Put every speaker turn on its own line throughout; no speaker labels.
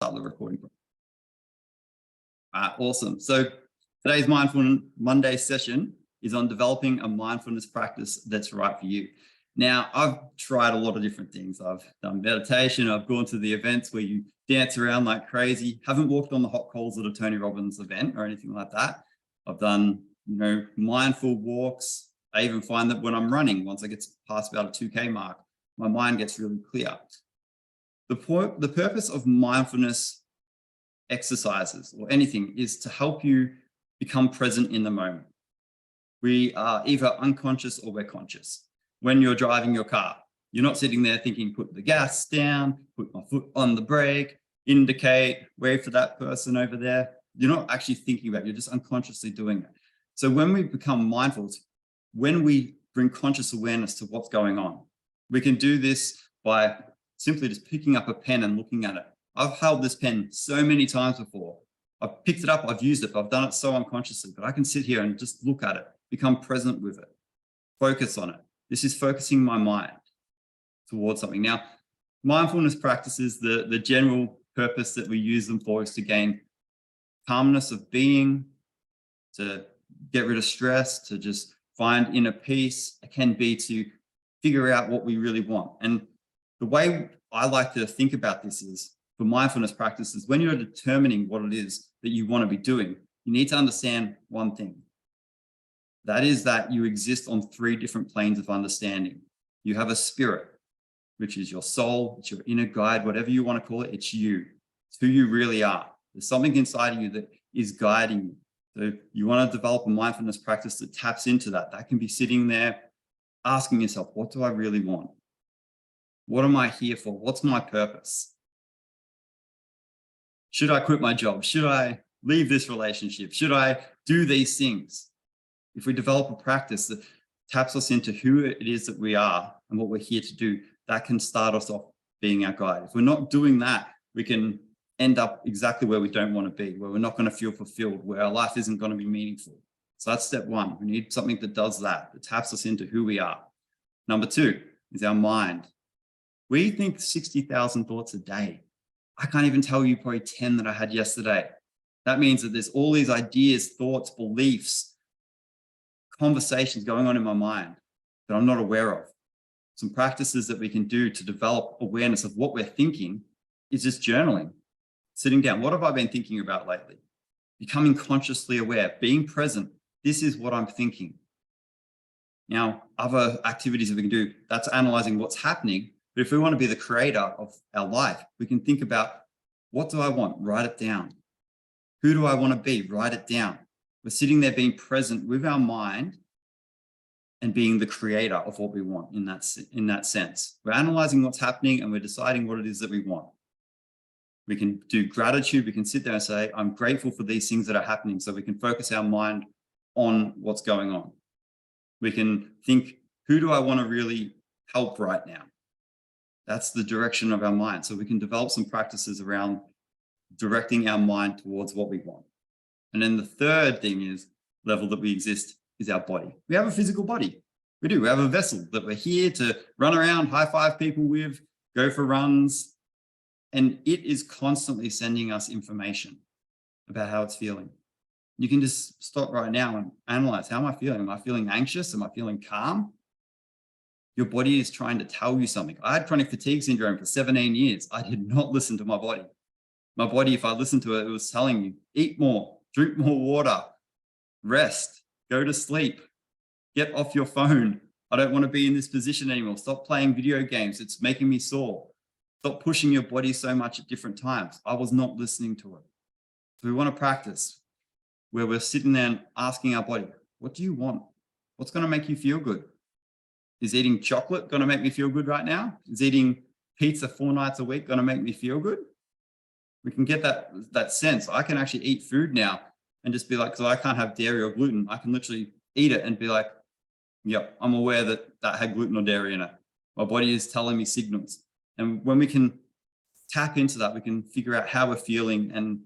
start the recording. Awesome. So today's Mindful Monday session is on developing a mindfulness practice that's right for you. Now, I've tried a lot of different things. I've done meditation. I've gone to the events where you dance around like crazy. Haven't walked on the hot coals at a Tony Robbins event or anything like that. I've done, mindful walks. I even find that when I'm running, once I get past about a 2K mark, my mind gets really clear. The purpose of mindfulness exercises or anything is to help you become present in the moment. We are either unconscious or we're conscious. When you're driving your car, you're not sitting there thinking, put the gas down, put my foot on the brake, indicate, wave for that person over there. You're not actually thinking about it, you're just unconsciously doing it. So when we become mindful, when we bring conscious awareness to what's going on, we can do this by simply just picking up a pen and looking at it. I've held this pen so many times before. I've picked it up, I've used it, but I've done it so unconsciously, but I can sit here and just look at it, become present with it, focus on it. This is focusing my mind towards something. Now, mindfulness practices, the general purpose that we use them for is to gain calmness of being, to get rid of stress, to just find inner peace. It can be to figure out what we really want. And the way I like to think about this is, for mindfulness practices, when you're determining what it is that you want to be doing, you need to understand one thing. That is that you exist on 3 different planes of understanding. You have a spirit, which is your soul, it's your inner guide, whatever you want to call it, it's you. It's who you really are. There's something inside of you that is guiding you. So you want to develop a mindfulness practice that taps into that. That can be sitting there asking yourself, what do I really want? What am I here for? What's my purpose? Should I quit my job? Should I leave this relationship? Should I do these things? If we develop a practice that taps us into who it is that we are and what we're here to do, that can start us off being our guide. If we're not doing that, we can end up exactly where we don't want to be, where we're not going to feel fulfilled, where our life isn't going to be meaningful. So that's step 1. We need something that does that taps us into who we are. Number 2 is our mind. We think 60,000 thoughts a day. I can't even tell you probably 10 that I had yesterday. That means that there's all these ideas, thoughts, beliefs, conversations going on in my mind that I'm not aware of. Some practices that we can do to develop awareness of what we're thinking is just journaling, sitting down. What have I been thinking about lately? Becoming consciously aware, being present. This is what I'm thinking. Now, other activities that we can do, that's analyzing what's happening. But if we want to be the creator of our life, we can think about, what do I want? Write it down. Who do I want to be? Write it down. We're sitting there being present with our mind and being the creator of what we want in that sense. We're analyzing what's happening and we're deciding what it is that we want. We can do gratitude. We can sit there and say, I'm grateful for these things that are happening, so we can focus our mind on what's going on. We can think, who do I want to really help right now? That's the direction of our mind. So we can develop some practices around directing our mind towards what we want. And then the third level that we exist is our body. We have a physical body. We do. We have a vessel that we're here to run around, high five people with, go for runs. And it is constantly sending us information about how it's feeling. You can just stop right now and analyze, how am I feeling? Am I feeling anxious? Am I feeling calm? Your body is trying to tell you something. I had chronic fatigue syndrome for 17 years. I did not listen to my body. My body, if I listened to it, it was telling me, eat more, drink more water, rest, go to sleep, get off your phone. I don't want to be in this position anymore. Stop playing video games. It's making me sore. Stop pushing your body so much at different times. I was not listening to it. So we want to practice where we're sitting there and asking our body, what do you want? What's going to make you feel good? Is eating chocolate going to make me feel good right now? Is eating pizza 4 nights a week going to make me feel good? We can get that sense. I can actually eat food now and just be like, because I can't have dairy or gluten, I can literally eat it and be like, yep, I'm aware that had gluten or dairy in it. My body is telling me signals. And when we can tap into that, we can figure out how we're feeling. And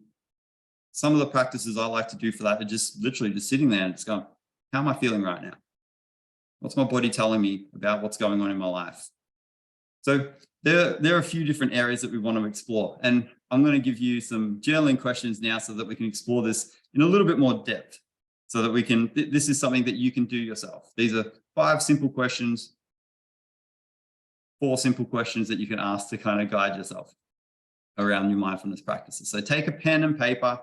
some of the practices I like to do for that are just literally just sitting there and just going, how am I feeling right now? What's my body telling me about what's going on in my life? So there are a few different areas that we want to explore. And I'm going to give you some journaling questions now so that we can explore this in a little bit more depth, so that we can, this is something that you can do yourself. These are 5 simple questions, 4 simple questions that you can ask to kind of guide yourself around your mindfulness practices. So take a pen and paper,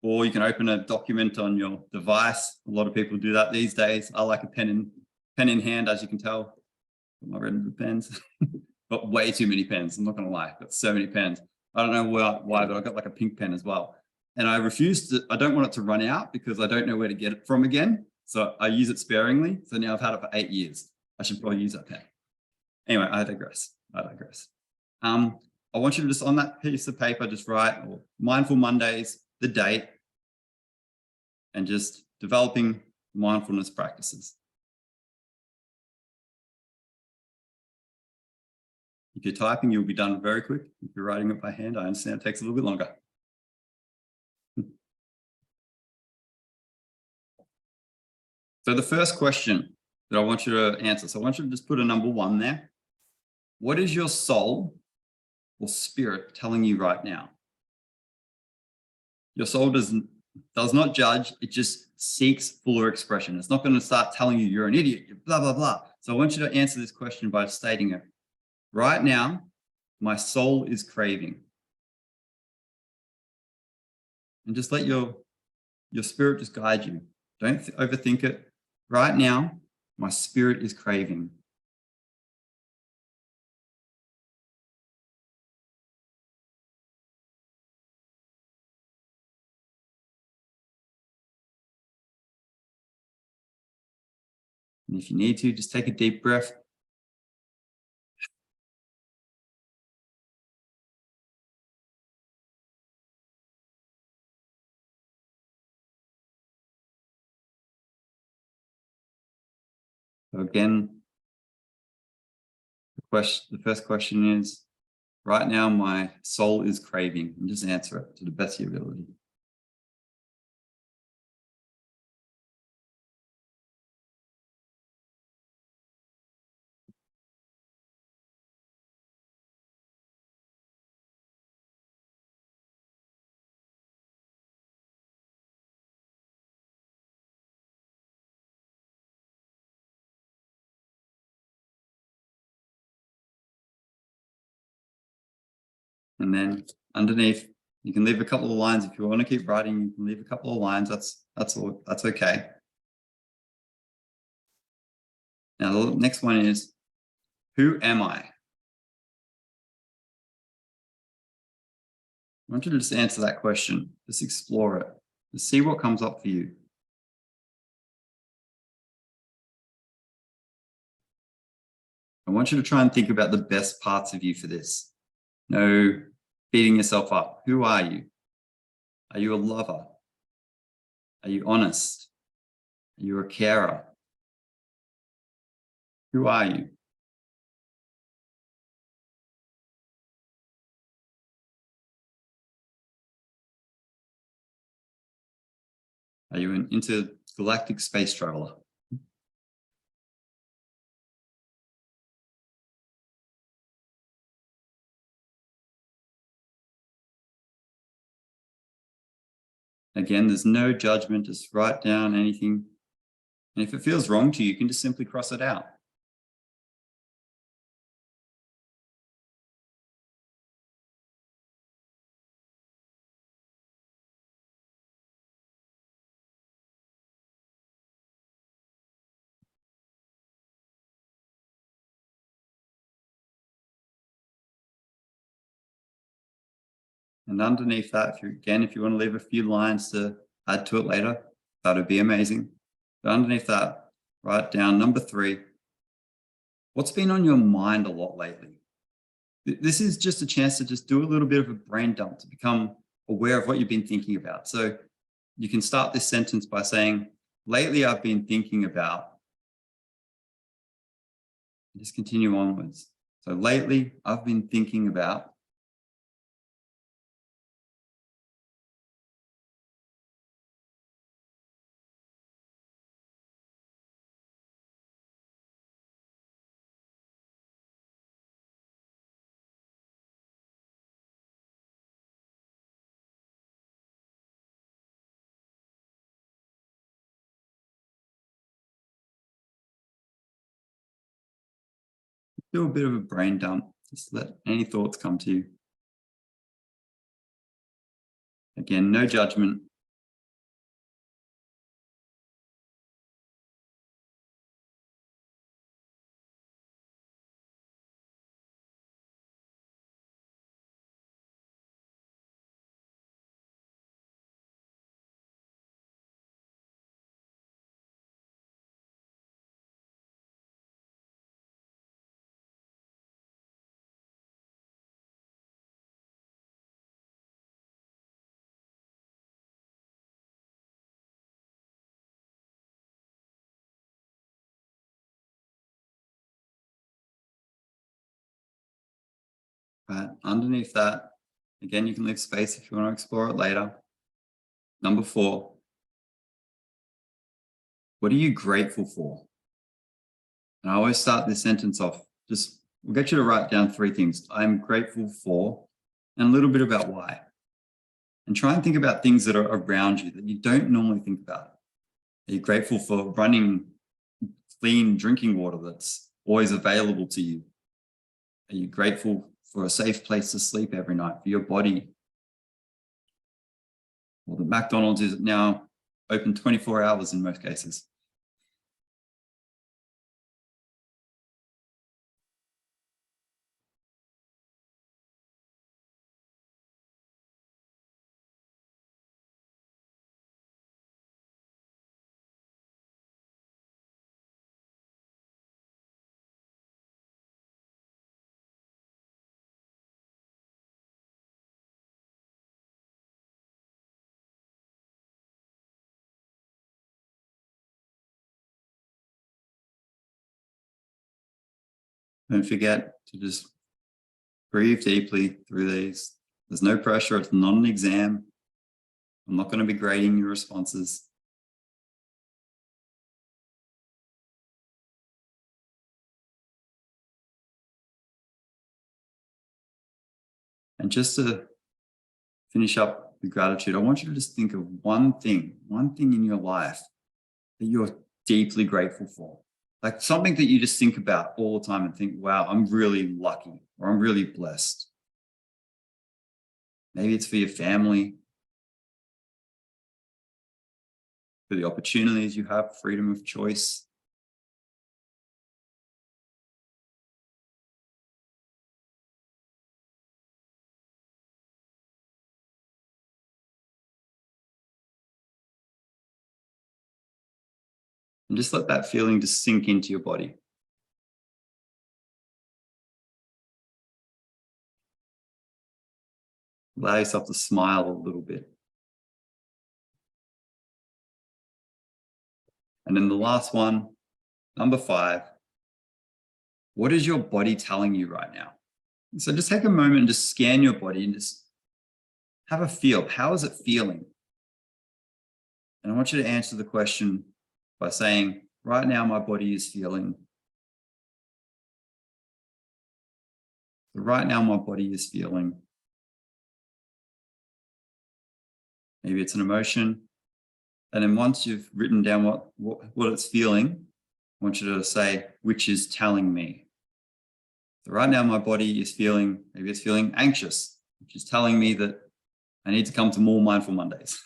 or you can open a document on your device. A lot of people do that these days. I like a pen in hand, as you can tell. My red pens, but way too many pens. I'm not going to lie, I've got so many pens. I don't know why, but I've got like a pink pen as well. And I don't want it to run out because I don't know where to get it from again. So I use it sparingly. So now I've had it for 8 years. I should probably use that pen. Anyway, I digress. I want you to just, on that piece of paper, just write Mindful Mondays, the date, and just developing mindfulness practices. If you're typing, you'll be done very quick. If you're writing it by hand, I understand it takes a little bit longer. So the first question that I want you to answer, so I want you to just put a number 1 there. What is your soul or spirit telling you right now? Your soul does not judge. It just seeks fuller expression. It's not going to start telling you you're an idiot, you're blah, blah, blah. So I want you to answer this question by stating it. Right now, my soul is craving. And just let your spirit just guide you. Don't overthink it. Right now, my spirit is craving. And if you need to, just take a deep breath. So again, the first question is, right now my soul is craving, and just answer it to the best of your ability. And then underneath, you can leave a couple of lines. If you want to keep writing, you can leave a couple of lines. That's okay. Now the next one is, who am I? I want you to just answer that question. Just explore it. Just see what comes up for you. I want you to try and think about the best parts of you for this. No beating yourself up. Who are you? Are you a lover? Are you honest? Are you a carer? Who are you? Are you an intergalactic space traveler? Again, there's no judgment. Just write down anything. And if it feels wrong to you, you can just simply cross it out. And underneath that, if you want to leave a few lines to add to it later, that would be amazing. But underneath that, write down number 3. What's been on your mind a lot lately? This is just a chance to just do a little bit of a brain dump to become aware of what you've been thinking about. So you can start this sentence by saying, lately I've been thinking about, and just continue onwards. So lately I've been thinking about, do a bit of a brain dump. Just let any thoughts come to you. Again, no judgment. Right. Underneath that, again, you can leave space if you want to explore it later. Number 4, what are you grateful for? And I always start this sentence off, we'll get you to write down 3 things I'm grateful for, and a little bit about why. And try and think about things that are around you that you don't normally think about. Are you grateful for running clean drinking water that's always available to you? Are you grateful for a safe place to sleep every night, for your body? Well, the McDonald's is now open 24 hours in most cases. Don't forget to just breathe deeply through these. There's no pressure. It's not an exam. I'm not going to be grading your responses. And just to finish up the gratitude, I want you to just think of one thing in your life that you're deeply grateful for. Like something that you just think about all the time and think, wow, I'm really lucky, or I'm really blessed. Maybe it's for your family, for the opportunities you have, freedom of choice. And just let that feeling just sink into your body. Allow yourself to smile a little bit. And then the last one, number 5, what is your body telling you right now? So just take a moment and just scan your body and just have a feel. How is it feeling? And I want you to answer the question by saying, right now my body is feeling. So right now my body is feeling. Maybe it's an emotion. And then once you've written down what it's feeling, I want you to say, which is telling me. So right now my body is feeling, maybe it's feeling anxious, which is telling me that I need to come to more Mindful Mondays.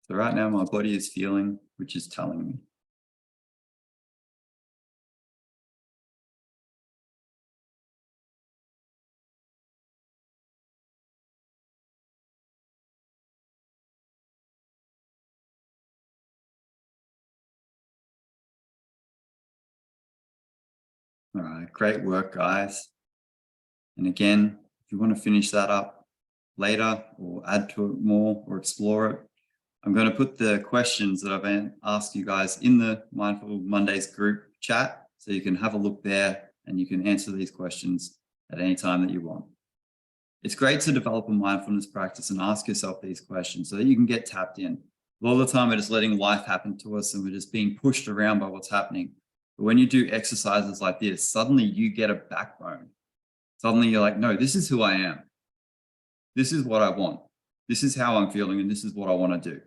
So right now my body is feeling, which is telling me. All right, great work, guys. And again, if you want to finish that up later or add to it more or explore it, I'm going to put the questions that I've asked you guys in the Mindful Mondays group chat, so you can have a look there and you can answer these questions at any time that you want. It's great to develop a mindfulness practice and ask yourself these questions so that you can get tapped in. A lot of the time we're just letting life happen to us and we're just being pushed around by what's happening. But when you do exercises like this, suddenly you get a backbone. Suddenly you're like, no, this is who I am. This is what I want. This is how I'm feeling, and this is what I want to do.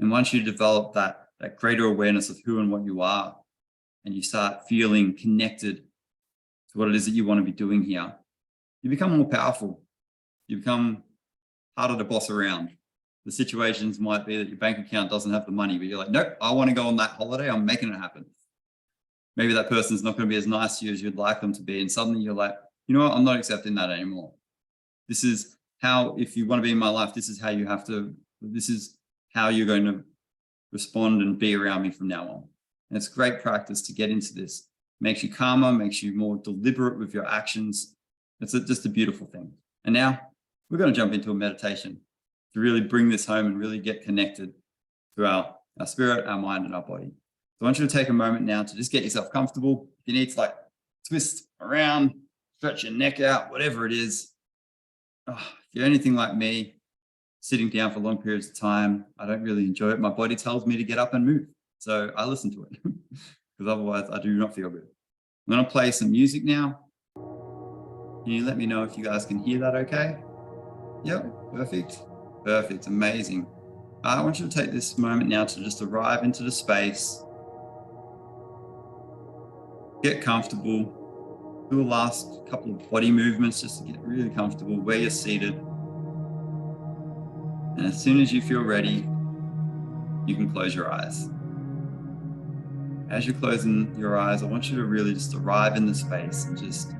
And once you develop that greater awareness of who and what you are, and you start feeling connected to what it is that you want to be doing here, you become more powerful. You become harder to boss around. The situations might be that your bank account doesn't have the money, but you're like, nope, I want to go on that holiday. I'm making it happen. Maybe that person's not going to be as nice to you as you'd like them to be. And suddenly you're like, you know what? I'm not accepting that anymore. This is how, if you want to be in my life, this is how you have to, this is how you're going to respond and be around me from now on. And it's great practice to get into this. Makes you calmer, makes you more deliberate with your actions. It's just a beautiful thing. And now we're going to jump into a meditation to really bring this home and really get connected to our spirit, our mind, and our body. So I want you to take a moment now to just get yourself comfortable. If you need to twist around, stretch your neck out, whatever it is. If you're anything like me, sitting down for long periods of time, I don't really enjoy it. My body tells me to get up and move. So I listen to it because otherwise I do not feel good. I'm going to play some music now. Can you let me know if you guys can hear that okay? Yep, perfect. Perfect, amazing. I want you to take this moment now to just arrive into the space. Get comfortable. Do the last couple of body movements just to get really comfortable where you're seated. And as soon as you feel ready, you can close your eyes. As you're closing your eyes, I want you to really just arrive in the space and just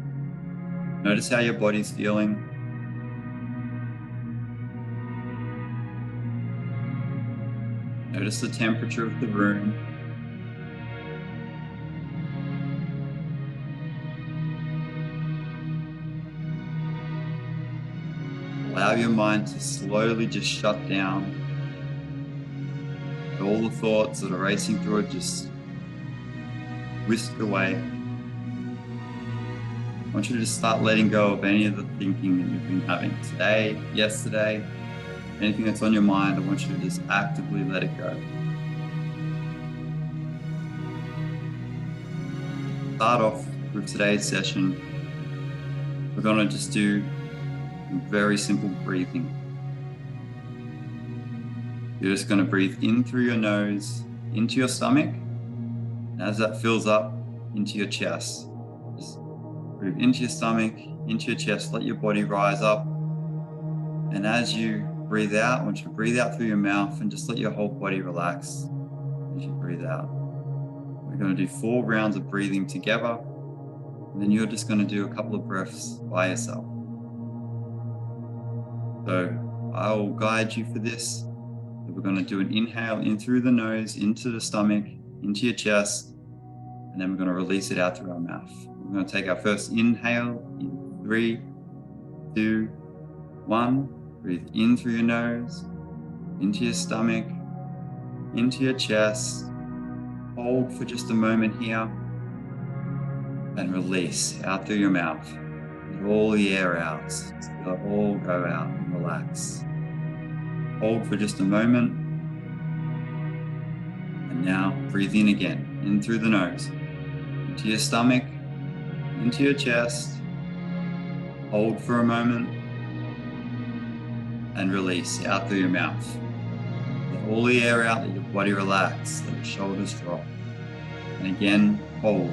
notice how your body's feeling. Notice the temperature of the room. Allow your mind to slowly just shut down. All the thoughts that are racing through it just whisked away. I want you to just start letting go of any of the thinking that you've been having today, yesterday, anything that's on your mind. I want you to just actively let it go. Start off with today's session. We're going to just do very simple breathing. You're just going to breathe in through your nose, into your stomach. And as that fills up, into your chest. Just breathe into your stomach, into your chest, let your body rise up. And as you breathe out, I want you to breathe out through your mouth and just let your whole body relax as you breathe out. We're going to do 4 rounds of breathing together. And then you're just going to do a couple of breaths by yourself. So I'll guide you for this. We're going to do an inhale in through the nose, into the stomach, into your chest, and then we're going to release it out through our mouth. We're going to take our first inhale in 3, 2, 1. Breathe in through your nose, into your stomach, into your chest. Hold for just a moment here, and release out through your mouth. Let all the air out. Let it all go out and relax. Hold for just a moment. And now breathe in again, in through the nose, into your stomach, into your chest. Hold for a moment. And release out through your mouth. Let all the air out, let your body relax, let your shoulders drop. And again, hold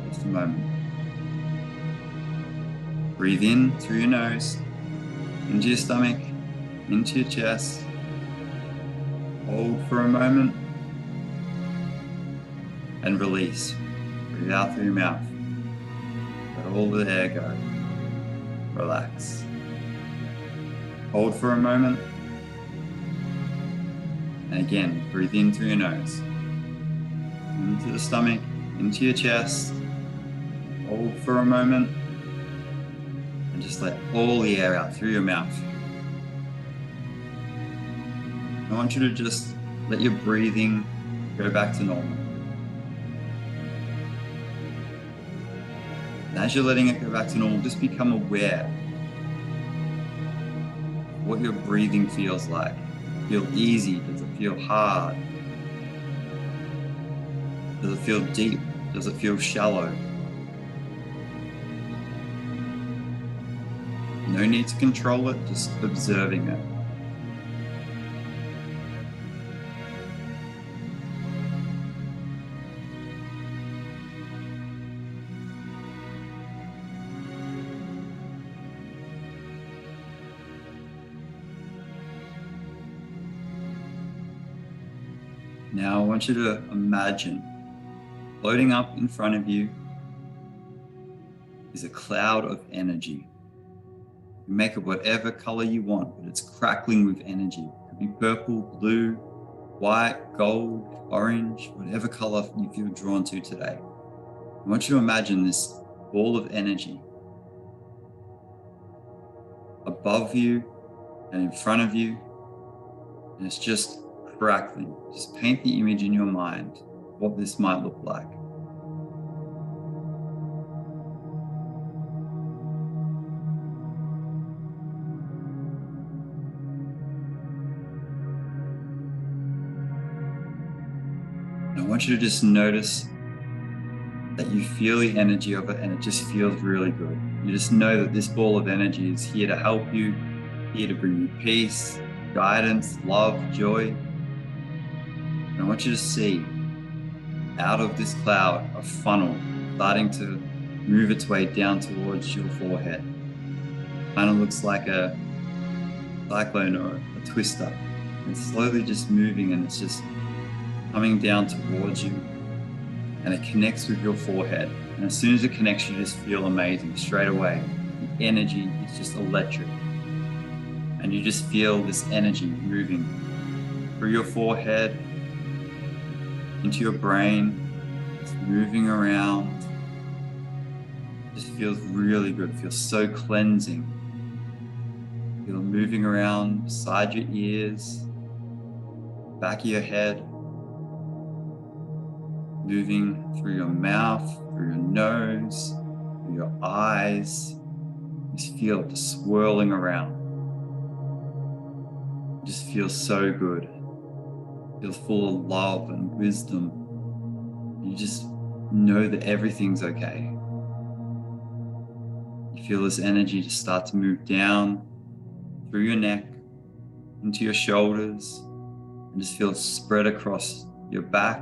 just a moment. Breathe in through your nose, into your stomach, into your chest. Hold for a moment. And release. Breathe out through your mouth. Let all the air go. Relax. Hold for a moment. And again, breathe in through your nose. Into the stomach, into your chest. Hold for a moment. And just let all the air out through your mouth. I want you to just let your breathing go back to normal. And as you're letting it go back to normal, just become aware of what your breathing feels like. Feel easy? Does it feel hard? Does it feel deep? Does it feel shallow? No need to control it, just observing it. Now I want you to imagine floating up in front of you is a cloud of energy. You make it whatever color you want, but it's crackling with energy. It could be purple, blue, white, gold, orange, whatever color you feel drawn to today. I want you to imagine this ball of energy above you and in front of you, and it's just crackling. Just paint the image in your mind of what this might look like. And I want you to just notice that you feel the energy of it and it just feels really good. You just know that this ball of energy is here to help you, here to bring you peace, guidance, love, joy. And I want you to see out of this cloud a funnel starting to move its way down towards your forehead. Kind of looks like a cyclone or a twister. And slowly just moving, and it's just coming down towards you. And it connects with your forehead. And as soon as it connects, you just feel amazing straight away. The energy is just electric. And you just feel this energy moving through your forehead, into your brain. It's moving around. It just feels really good. It feels so cleansing. Feel moving around beside your ears, back of your head, moving through your mouth, through your nose, through your eyes. Just feel it just swirling around. It just feels so good. It feels full of love and wisdom. You just know that everything's okay. You feel this energy just start to move down through your neck, into your shoulders, and just feel it spread across your back.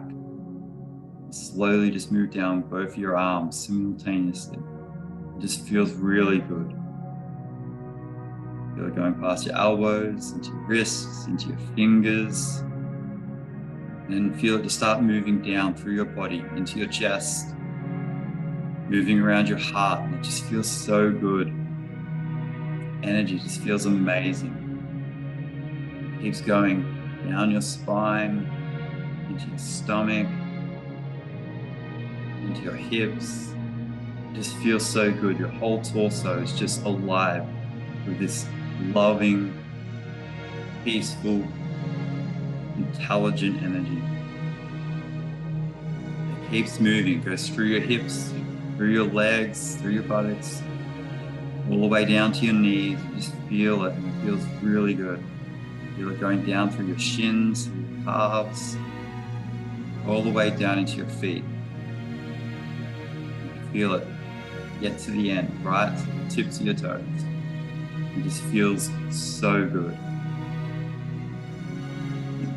Slowly just move down both your arms simultaneously. It just feels really good. Feel it going past your elbows, into your wrists, into your fingers. And then feel it just start moving down through your body, into your chest, moving around your heart, and it just feels so good. Energy just feels amazing. It keeps going down your spine, into your stomach, into your hips. It just feels so good. Your whole torso is just alive with this loving, peaceful, intelligent energy. It keeps moving. It goes through your hips, through your legs, through your buttocks, all the way down to your knees. You just feel it, and it feels really good. Feel it going down through your shins, through your calves, all the way down into your feet. Feel it get to the end, right to the tips of your toes. It just feels so good.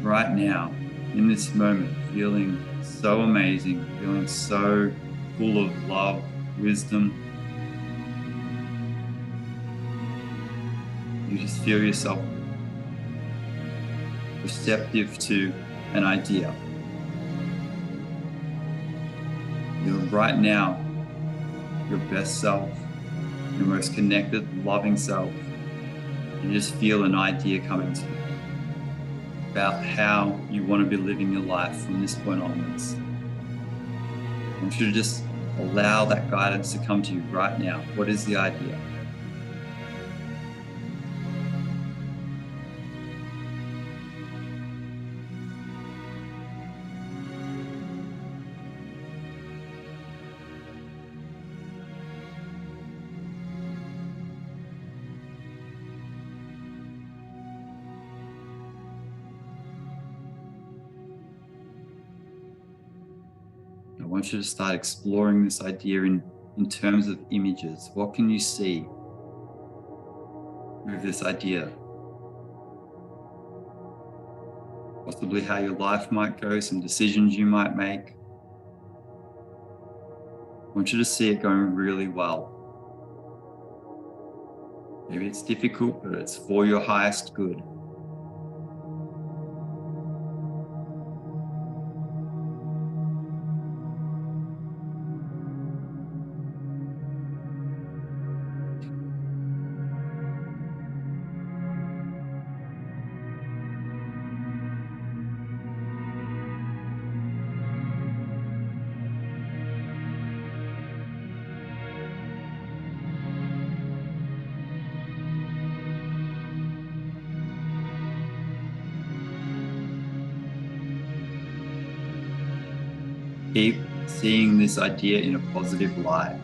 Right now, in this moment, feeling so amazing, feeling so full of love, wisdom. You just feel yourself receptive to an idea. You're right now your best self, your most connected, loving self. You just feel an idea coming to you about how you want to be living your life from this point onwards. I want you to just allow that guidance to come to you right now. What is the idea? want you to start exploring this idea in terms of images. What can you see with this idea? Possibly how your life might go, some decisions you might make. I want you to see it going really well. Maybe it's difficult, but it's for your highest good. Keep seeing this idea in a positive light.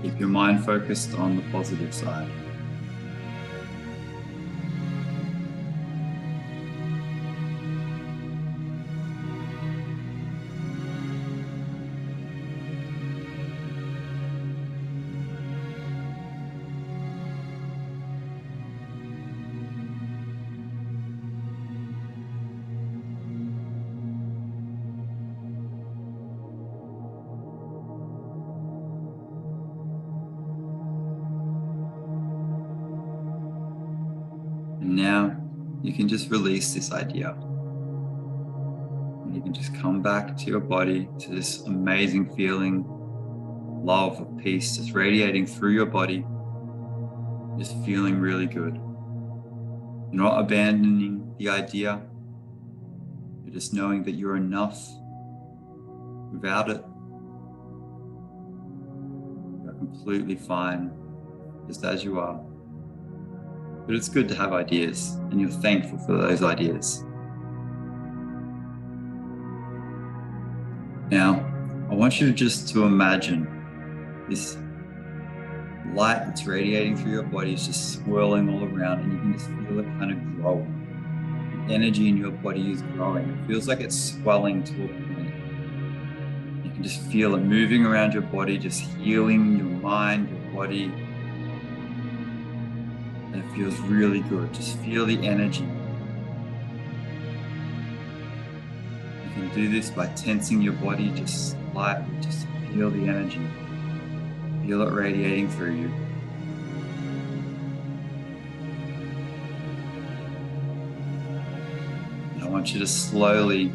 Keep your mind focused on the positive side. And now you can just release this idea. And you can just come back to your body, to this amazing feeling, love, of peace, just radiating through your body, just feeling really good. You're not abandoning the idea. You're just knowing that you're enough without it. You're completely fine, just as you are. But it's good to have ideas, and you're thankful for those ideas. Now, I want you just to imagine this light that's radiating through your body is just swirling all around, and you can just feel it kind of growing. The energy in your body is growing. It feels like it's swelling to a point. You can just feel it moving around your body, just healing your mind, your body. And it feels really good. Just feel the energy. You can do this by tensing your body just slightly. Just feel the energy. Feel it radiating through you. And I want you to slowly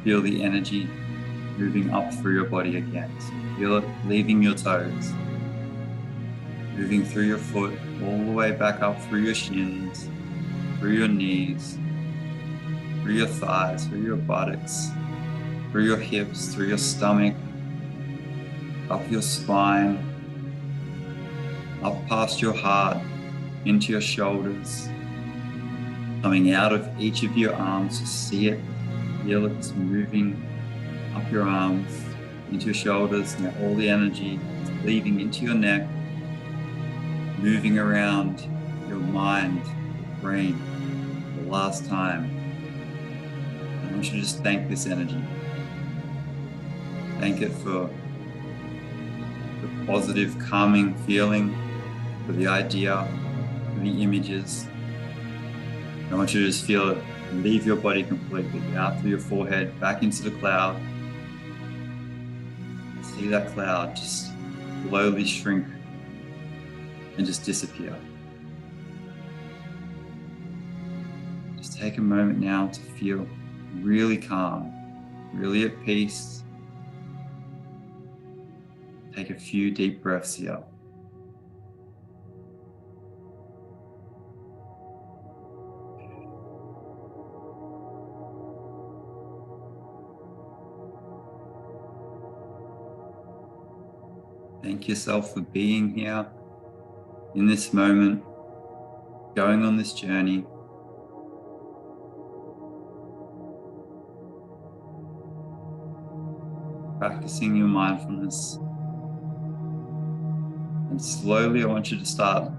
feel the energy moving up through your body again. So feel it leaving your toes, moving through your foot, all the way back up through your shins, through your knees, through your thighs, through your buttocks, through your hips, through your stomach, up your spine, up past your heart, into your shoulders, coming out of each of your arms. Just see it, feel it, just moving up your arms, into your shoulders. Now all the energy is leaving into your neck, moving around your mind, your brain, for the last time. I want you to just thank this energy. Thank it for the positive, calming feeling, for the idea, for the images. I want you to just feel it leave your body completely, out through your forehead, back into the cloud. See that cloud just slowly shrink and just disappear. Just take a moment now to feel really calm, really at peace. Take a few deep breaths here. Thank yourself for being here in this moment, going on this journey. Practicing your mindfulness. And slowly I want you to start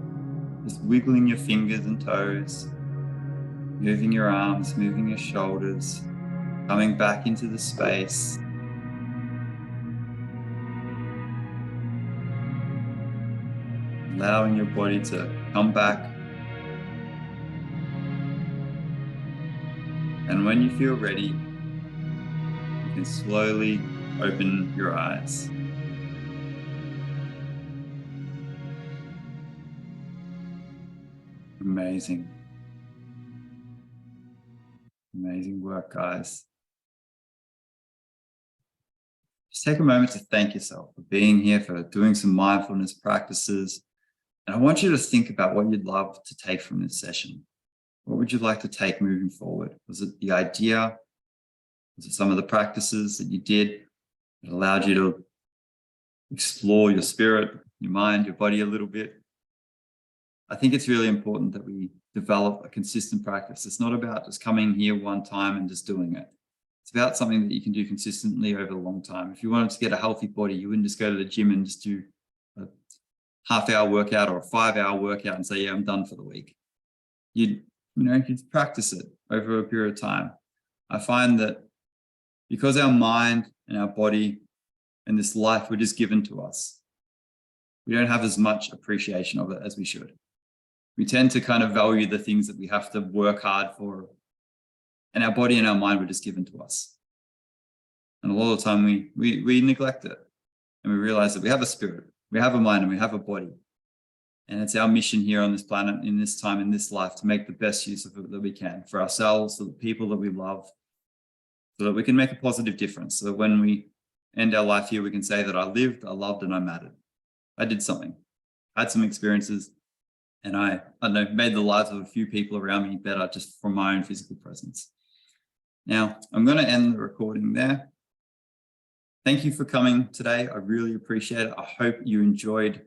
just wiggling your fingers and toes, moving your arms, moving your shoulders, coming back into the space. Allowing your body to come back. And when you feel ready, you can slowly open your eyes. Amazing. Amazing work, guys. Just take a moment to thank yourself for being here, for doing some mindfulness practices. And I want you to think about what you'd love to take from this session. What would you like to take moving forward? Was it the idea? Was it some of the practices that you did that allowed you to explore your spirit, your mind, your body a little bit? I think it's really important that we develop a consistent practice. It's not about just coming here one time and just doing it. It's about something that you can do consistently over a long time. If you wanted to get a healthy body, you wouldn't just go to the gym and just do a half-hour workout or a 5-hour workout and say, yeah, I'm done for the week. You'd practice it over a period of time. I find that because our mind and our body and this life were just given to us, we don't have as much appreciation of it as we should. We tend to kind of value the things that we have to work hard for, and our body and our mind were just given to us. And a lot of the time we neglect it, and we realize that we have a spirit, we have a mind, and we have a body. And it's our mission here on this planet, in this time, in this life, to make the best use of it that we can for ourselves, for the people that we love, so that we can make a positive difference. So that when we end our life here, we can say that I lived, I loved, and I mattered. I did something, I had some experiences, and I don't know, made the lives of a few people around me better just from my own physical presence. Now, I'm going to end the recording there. Thank you for coming today. I really appreciate it. I hope you enjoyed